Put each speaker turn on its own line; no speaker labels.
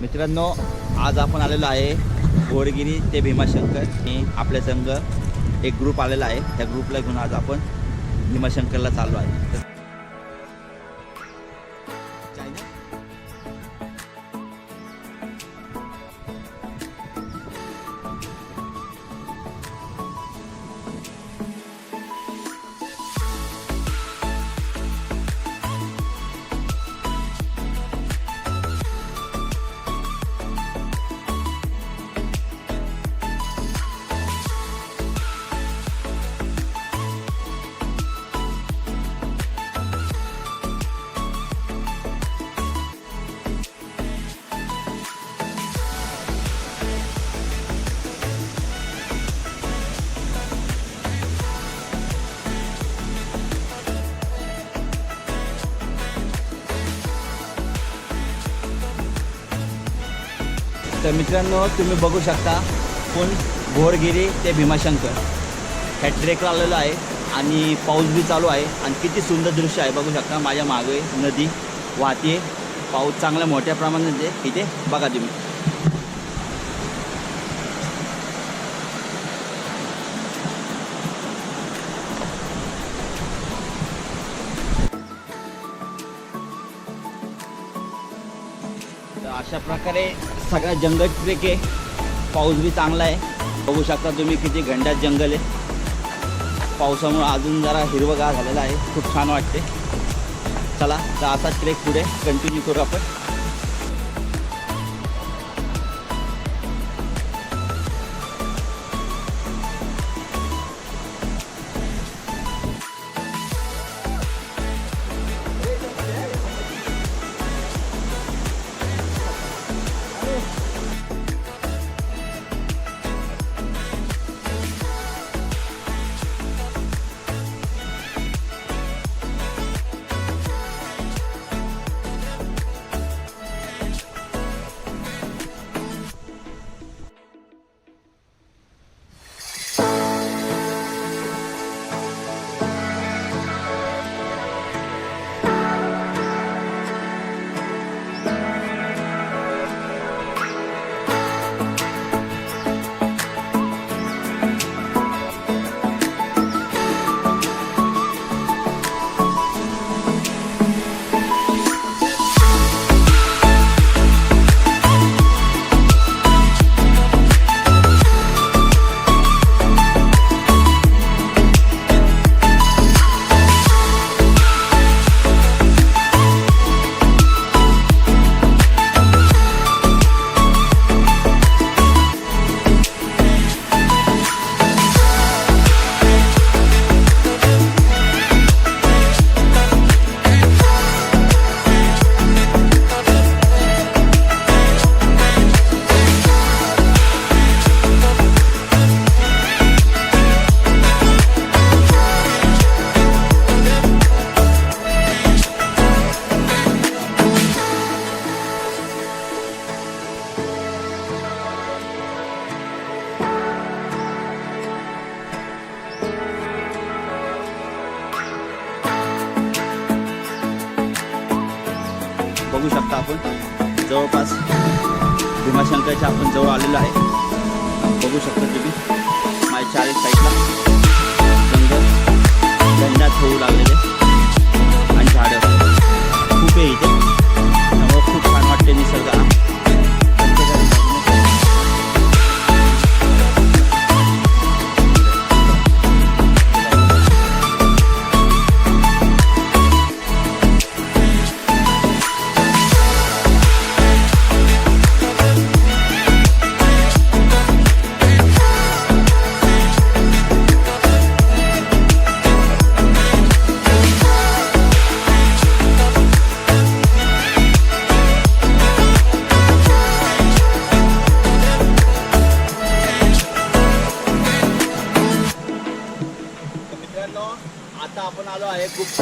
मित्रांनो, आज आपण आलेलो आहे भोरगिरी ते भीमाशंकर आणि आपल्या संघ एक ग्रुप आलेला आहे। त्या ग्रुपला घेऊन आज आपण भीमाशंकरला चाललो आहे। तर मित्रांनो, तुम्ही बघू शकता कोण भोरगिरी ते भीमाशंकर ह्या ट्रेकला आलेलो आहे आणि पाऊस बी चालू आहे आणि किती सुंदर दृश्य आहे बघू शकता। माझ्या मागे नदी वाहते, पाऊस चांगल्या मोठ्या प्रमाणात आहे इथे बघा तुम्ही। अशा प्रकारे सगळा जंगल ट्रेक आहे, पाऊस बी चांगला आहे बघू शकता तुम्ही किती घंटात जंगल आहे। पावसामुळे अजून जरा हिरवगार झालेला आहे, खूप छान वाटते। चला तर असा ट्रेक पुढे कंटिन्यू करू आपण। बघू शकता आपण जवळपास भीमाशंकरच्या आपण जवळ आलेलो आहे। बघू शकता तुम्ही माझ्या चारी साईडला जंगल घंटात होऊ लागलेले आणि झाडं खूप आहे इथे, त्यामुळे खूप छान वाटते निसर्ग। आता आपण आलो आहे गुप्त